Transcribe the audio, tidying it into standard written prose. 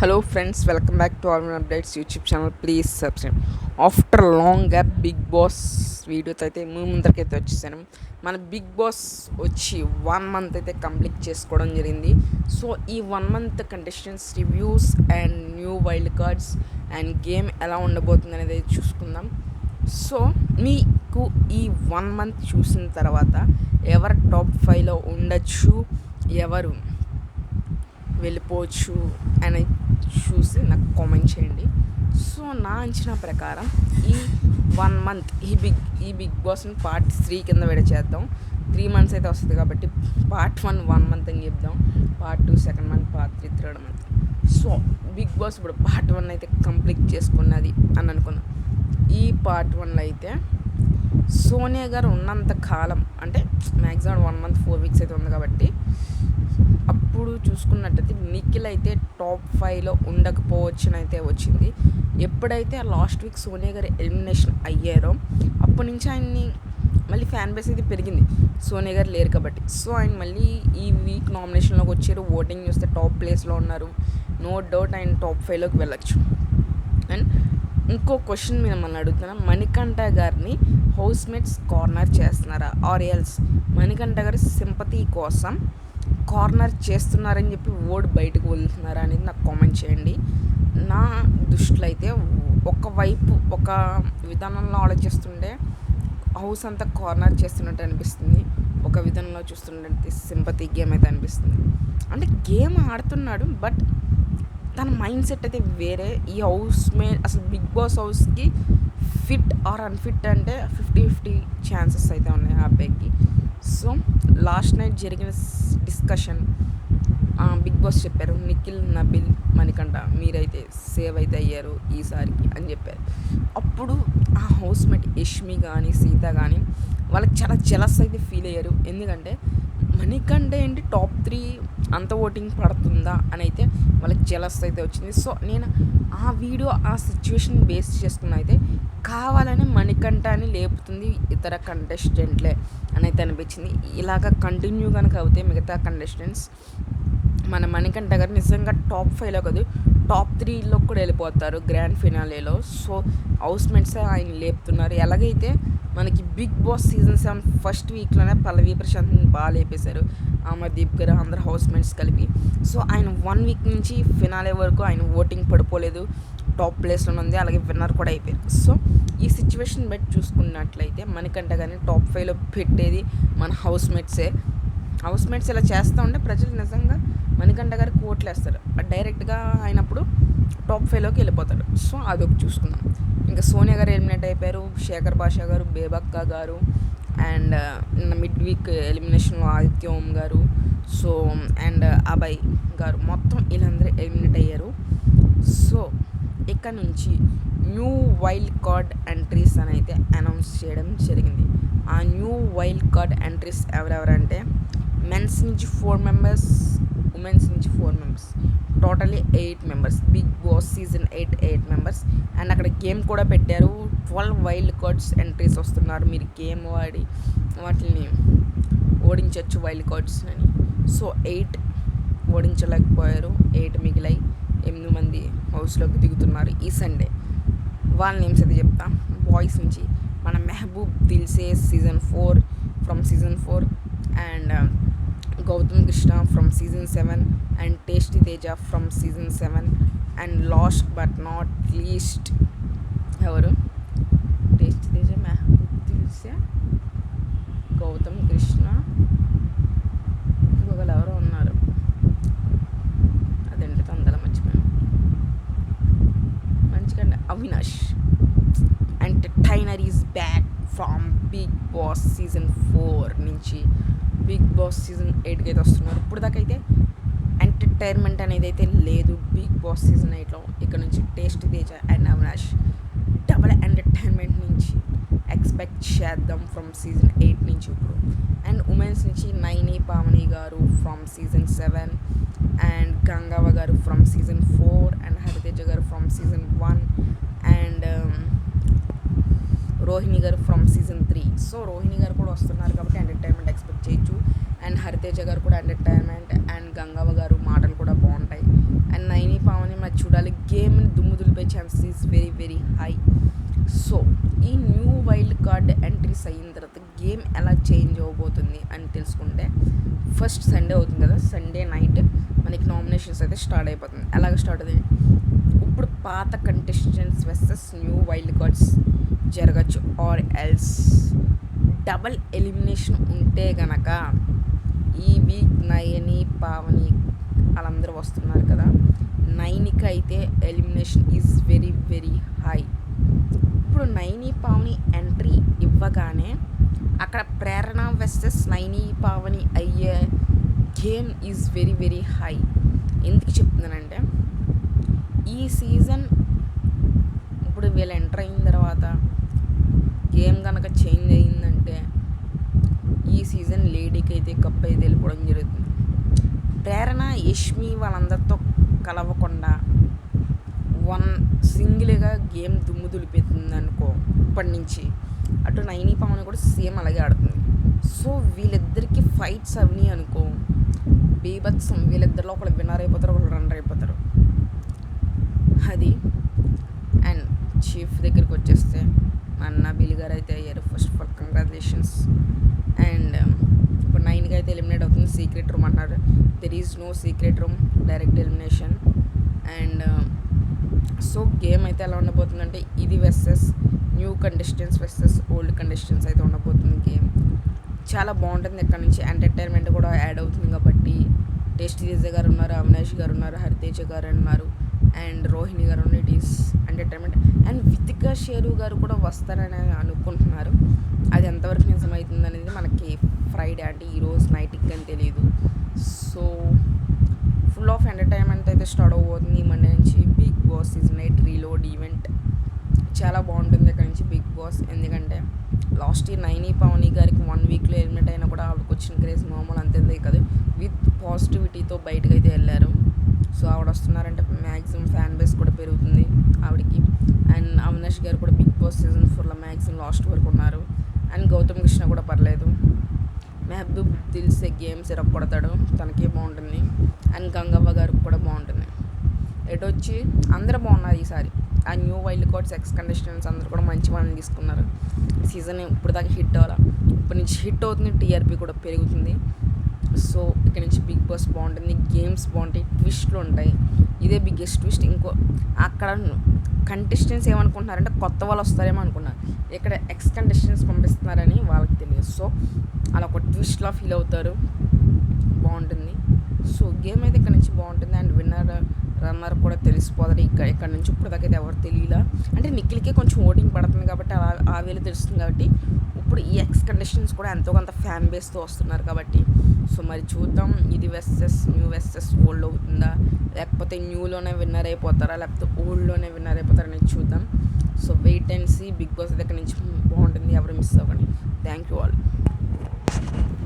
Hello friends, welcome back to our updates YouTube channel. Please subscribe. After long gap Bigg Boss వీడియోతో అయితే ముందరికైతే వచ్చేసాను. మన big boss వచ్చి 1 month అయితే complete చేసుకోవడం జరిగింది. సో ఈ 1 month contestants reviews and new wild cards and game ఎలా ఉండబోతుంది అనేది చూసుకుందాం. సో మీకు ఈ 1 మంత్ చూసిన తర్వాత ఎవరు టాప్ 5లో ఉండొచ్చు, ఎవరు వెళ్ళిపోవచ్చు అని చూసి నాకు కామెంట్ చేయండి. సో నా అంచనా ప్రకారం ఈ 1 మంత్ ఈ బిగ్ బాస్ని పార్ట్ 3 కింద చేద్దాం. 3 months అయితే వస్తుంది కాబట్టి పార్ట్ 1 మంత్ అని చెప్దాం, part 2 second month, part 3 third month. So Bigg Boss ఇప్పుడు పార్ట్ 1 అయితే కంప్లీట్ చేసుకున్నది అని అనుకున్నాం. ఈ పార్ట్ 1లో అయితే సోనియా గారు ఉన్నంత కాలం, అంటే మ్యాక్సిమం 1 month 4 weeks అయితే ఉంది కాబట్టి అప్పుడు చూసుకున్నట్టయితే నిఖిల్ అయితే టాప్ 5లో ఉండకపోవచ్చుని అయితే వచ్చింది. ఎప్పుడైతే లాస్ట్ వీక్ సోనియా గారు ఎలిమినేషన్ అయ్యారో అప్పటి నుంచి ఆయన్ని మళ్ళీ ఫ్యాన్ బేస్ అయితే పెరిగింది, సోనియా గారు లేరు కాబట్టి. సో ఆయన మళ్ళీ ఈ వీక్ నామినేషన్లోకి వచ్చారు. ఓటింగ్ చూస్తే టాప్ ప్లేస్లో ఉన్నారు. నో డౌట్ ఆయన టాప్ 5లోకి వెళ్ళచ్చు. అండ్ ఇంకో క్వశ్చన్ మిమ్మల్ని అడుగుతున్నా, మణికంఠ గారిని హౌస్మేట్స్ కార్నర్ చేస్తున్నారా, ఆర్ ఎల్స్ మణికంఠ గారి సింపతి కోసం కార్నర్ చేస్తున్నారని చెప్పి ఓడి బయటకు వెళ్తున్నారా అనేది నాకు కామెంట్ చేయండి. నా దృష్టిలో అయితే ఒకవైపు ఒక విధానంలో ఆలోచిస్తుంటే హౌస్ అంతా కార్నర్ చేస్తున్నట్టు అనిపిస్తుంది, ఒక విధంలో చూస్తుంటే సింపతి గేమ్ అయితే అనిపిస్తుంది. అంటే గేమ్ ఆడుతున్నాడు, బట్ తన మైండ్ సెట్ అయితే వేరే. ఈ హౌస్ అసలు బిగ్ బాస్ హౌస్కి ఫిట్ ఆర్ అన్ఫిట్ అంటే 50-50 ఛాన్సెస్ అయితే ఉన్నాయి ఆ అబ్బాయికి. సో లాస్ట్ నైట్ జరిగిన డిస్కషన్ బిగ్ బాస్ చెప్పారు, నిఖిల్, నబిల్, మణికంఠ మీరైతే సేవ్ అయితే అయ్యారు ఈసారికి అని చెప్పారు. అప్పుడు ఆ హౌస్మేట్ యష్మి కానీ సీత కానీ వాళ్ళకి చాలా జెలస్ అయితే ఫీల్ అయ్యారు. ఎందుకంటే మణికంఠ ఏంటి టాప్ 3 అంత ఓటింగ్ పడుతుందా అని అయితే వాళ్ళకి జెలస్ అయితే వచ్చింది. సో నేను ఆ వీడియో ఆ సిచ్యువేషన్ బేస్ చేసుకున్న అయితే కావాలని మణికంఠ అని లేపుతుంది ఇతర కంటెస్టెంట్లే అని అయితే అనిపించింది. ఇలాగ కంటిన్యూ కనుక అవుతే మిగతా కంటెస్టెంట్స్ మన మణికంఠ గారు నిజంగా టాప్ 5లో కాదు టాప్ 3లో కూడా వెళ్ళిపోతారు గ్రాండ్ ఫినాలేలో. సో హౌస్మేట్సే ఆయన లేపుతున్నారు. ఎలాగైతే మనకి బిగ్ బాస్ సీజన్ 7 ఫస్ట్ వీక్లోనే పల్లవి ప్రశాంత్ని బాగా లేపేశారు, అమర్దీప్ గారు అందరు హౌస్మేట్స్ కలిపి. సో ఆయన 1 week నుంచి ఫినాలే వరకు ఆయన ఓటింగ్ పడిపోలేదు, టాప్ ప్లేస్లో ఉంది, అలాగే విన్నర్ కూడా అయిపోయారు. సో ఈ సిచ్యువేషన్ బట్టి చూసుకున్నట్లయితే మణికంఠ గారిని టాప్ 5లో పెట్టేది మన హౌస్మేట్స్ ఇలా చేస్తూ ఉంటే ప్రజలు నిజంగా మణికంఠ గారికి ఓట్లు వేస్తారు, డైరెక్ట్గా అయినప్పుడు టాప్ 5లోకి వెళ్ళిపోతాడు. సో అదొక చూసుకుందాం. ఇంకా సోనియా గారు ఎలిమినేట్ అయిపోయారు, శేఖర్ భాషా గారు, బేబక్క గారు, అండ్ మిడ్ వీక్ ఎలిమినేషన్లో ఆదిత్య ఓం గారు, సో అండ్ అభయ్ గారు, మొత్తం వీళ్ళందరూ ఎలిమినేట్ అయ్యారు. సో ఇక్కడ నుంచి న్యూ వైల్డ్ కార్డ్ ఎంట్రీస్ అని అయితే అనౌన్స్ చేయడం జరిగింది. ఆ న్యూ వైల్డ్ కార్డ్ ఎంట్రీస్ ఎవరెవరంటే మెన్స్ నుంచి 4 members, ఉమెన్స్ నుంచి 4 members, totally 8 members. Bigg Boss season 8 members. And అక్కడ గేమ్ కూడా పెట్టారు, 12 వైల్డ్ కార్డ్స్ ఎంట్రీస్ వస్తున్నారు, మీరు గేమ్ వాడి వాటిని ఓడించవచ్చు వైల్డ్ కార్డ్స్ అని. సో 8 ఓడించలేకపోయారు, 8 మిగిలాయి, 8 మంది హౌస్లోకి దిగుతున్నారు ఈ సండే. వాళ్ళ నేమ్స్ అయితే చెప్తా. బాయ్స్ నుంచి మన Mehaboob Dilse from season 4 and Gautham Krishna from season 7 and tasty Teja from season 7 and last but not least ఎవరు, టేస్టీ తేజ, మెహబూబ్ దిల్సే, గౌతమ్ కృష్ణ, ఇంకొకరు ఎవరో ఉన్నారు, అదండి తొందరగా మర్చిపోయాను, మంచిగా Avinash. Entertainer is back from Bigg Boss season 4 నుంచి బిగ్ బాస్ సీజన్ 8కి అయితే వస్తున్నారు. ఇప్పుడు దాకా అయితే ఎంటర్టైన్మెంట్ అనేది అయితే లేదు బిగ్ బాస్ సీజన్ 8లో. ఇక్కడ నుంచి tasty Teja and Avinash double entertainment నుంచి ఎక్స్పెక్ట్ చేద్దాం ఫ్రమ్ సీజన్ 8 నుంచి ఇప్పుడు. అండ్ ఉమెన్స్ నుంచి నైని పావని గారు ఫ్రమ్ సీజన్ 7 అండ్ గంగవ్వ గారు ఫ్రమ్ సీజన్ 4 అండ్ హరితేజ గారు ఫ్రమ్ సీజన్ 1 అండ్ రోహిణి గారు ఫ్రమ్ సీజన్ 3. సో రోహిణి గారు కూడా వస్తున్నారు కాబట్టి ఎంటర్టైన్మెంట్ ఎక్స్పెక్ట్ చేయొచ్చు. అండ్ హరితేజ గారు కూడా ఎంటర్టైన్మెంట్, అండ్ గంగవ్వ గారు మాటలు కూడా బాగుంటాయి. అండ్ చూడాలి. గేమ్ని దుమ్ము దులిపే chances is very very high. So ఈ న్యూ వైల్డ్ కార్డ్ ఎంట్రీస్ అయిన తర్వాత గేమ్ ఎలా చేంజ్ అవ్వబోతుంది అని తెలుసుకుంటే ఫస్ట్ సండే అవుతుంది కదా, సండే నైట్ మనకి నామినేషన్స్ అయితే స్టార్ట్ అయిపోతుంది. ఎలాగ స్టార్ట్ అవుతుంది, ఇప్పుడు పాత contestants versus new wild cards జరగచ్చు. ఆర్ ఎల్స్ డబల్ ఎలిమినేషన్ ఉంటే గనక ఈ వీక్ నయని పావని వాళ్ళందరూ వస్తున్నారు కదా, నైనికి అయితే elimination is very very high. ఇప్పుడు నైని పావని ఎంట్రీ ఇవ్వగానే అక్కడ ప్రేరణ వర్సెస్ నైని పావని అయ్యే game is very very high. ఎందుకు చెప్తున్నానంటే ఈ సీజన్ ఇప్పుడు వీళ్ళు ఎంటర్ అయిన తర్వాత గేమ్ కనుక చేంజ్ అయ్యిందంటే ఈ సీజన్ లేడీకి అయితే కప్ అయితే వెళ్ళిపోవడం జరుగుతుంది. ప్రేరణ యష్మి వాళ్ళందరితో కలవకుండా సింగిల్గా గేమ్ దుమ్ము దులిపెడుతుంది అనుకో. ఇప్పటి నుంచి అటు నైని పావని కూడా సేమ్ అలాగే ఆడుతుంది. సో వీళ్ళిద్దరికి ఫైట్స్ అవని అనుకో బీభత్సం. వీళ్ళిద్దరిలో ఒకళ్ళు విన్నర్ అయిపోతారు, ఒకళ్ళు రన్నర్ అయిపోతారు. అది అండ్ చీఫ్ దగ్గరికి వచ్చేస్తే అన్న బిల్ గారు అయితే అయ్యారు. First of all congratulations. And ఇప్పుడు 9కి అయితే ఎలిమినేట్ అవుతుంది. సీక్రెట్ రూమ్ అన్నారు. There is no secret room, direct elimination. And so game అయితే ఎలా ఉండబోతుందంటే ఇది versus new contestants versus old contestants అయితే ఉండబోతుంది. గేమ్ చాలా బాగుంటుంది. ఇక్కడ నుంచి ఎంటర్టైన్మెంట్ కూడా యాడ్ అవుతుంది కాబట్టి టేస్టీ తేజ గారు ఉన్నారు, అవినాష్ గారు ఉన్నారు, హరితేజ గారు ఉన్నారు, అండ్ రోహిణి గారు ఉన్నారు. It is entertainment. And Vithika share గారు కూడా వస్తారని అనుకుంటున్నారు. అది ఎంతవరకు నిజమవుతుంది అనేది మనకి ఫ్రైడే అంటే ఈరోజు నైట్కి అని తెలియదు. సో ఫుల్ ఆఫ్ ఎంటర్టైన్మెంట్ అయితే స్టార్ట్ అవ్వబోతుంది ఈ మండే నుంచి. Bigg Boss season 8 reload event చాలా బాగుంటుంది ఇక్కడ నుంచి బిగ్ బాస్. ఎందుకంటే లాస్ట్ ఇయర్ నైని పావని గారికి 1 వీక్లో ఎలిమినేట్ అయినా కూడా ఆవిడకి వచ్చిన క్రేజ్ మామూలు అంతే కాదు. విత్ పాజిటివిటీతో బయటకు అయితే వెళ్ళారు. సో ఆవిడ వస్తున్నారంటే మ్యాక్సిమం ఫ్యాన్ బేస్ కూడా పెరుగుతుంది ఆవిడకి. అండ్ అవినాష్ గారు కూడా బిగ్ బాస్ సీజన్ 4లో మ్యాక్సిమం లాస్ట్ వరకు ఉన్నారు. అండ్ గౌతమ్ కృష్ణ కూడా పర్లేదు. మెహబూబ్ దిల్సే గేమ్స్ కొడతాడు, తనకే బాగుంటుంది. అండ్ గంగవ్వ గారికి కూడా బాగుంటుంది. ఎటు వచ్చి అందరూ బాగున్నారు ఈసారి. ఆ new wild cards X contestants అందరూ కూడా మంచి వాళ్ళని తీసుకున్నారు. సీజన్ ఇప్పుడు దాకా హిట్ అవ్వాలి, ఇప్పటి నుంచి హిట్ అవుతుంది. టీఆర్పీ కూడా పెరుగుతుంది. సో ఇక్కడ నుంచి బిగ్ బాస్ బాగుంటుంది. గేమ్స్ బాగుంటాయి, ట్విస్ట్లు ఉంటాయి. ఇదే బిగ్గెస్ట్ ట్విస్ట్. ఇంకో అక్కడ కంటెస్టెంట్స్ ఏమనుకుంటున్నారంటే కొత్త వాళ్ళు వస్తారేమో అనుకున్నారు. ఇక్కడ ఎక్స్ కంటెస్టెంట్స్ పంపిస్తున్నారని వాళ్ళకి తెలియదు. సో అలా ఒక ట్విస్ట్లా ఫీల్ అవుతారు. బాగుంటుంది. సో గేమ్ అయితే ఇక్కడ నుంచి బాగుంటుంది. అండ్ విన్నర్ రన్నర్ కూడా తెలిసిపోతారు. ఇక్కడ నుంచి ఇప్పుడు దాకా అయితే ఎవరు తెలియలా. అంటే నిఖిల్కే కొంచెం ఓటింగ్ పడుతుంది కాబట్టి ఆ వేళ తెలుస్తుంది. కాబట్టి ఇప్పుడు ఈ ఎక్స్ కంటెస్టెంట్స్ కూడా ఎంతో కొంత ఫ్యాన్ బేస్తో వస్తున్నారు కాబట్టి సో మరి చూద్దాం ఇది న్యూ వర్సెస్ ఓల్డ్ అవుతుందా, లేకపోతే న్యూలోనే విన్నర్ అయిపోతారా, లేకపోతే ఓల్డ్లోనే విన్నర్ అయిపోతారా అనేది చూద్దాం. So wait and see. Bigg Boss దగ్గర నుంచి బాగుంటుంది, ఎవరు మిస్ అవ్వండి. Thank you all.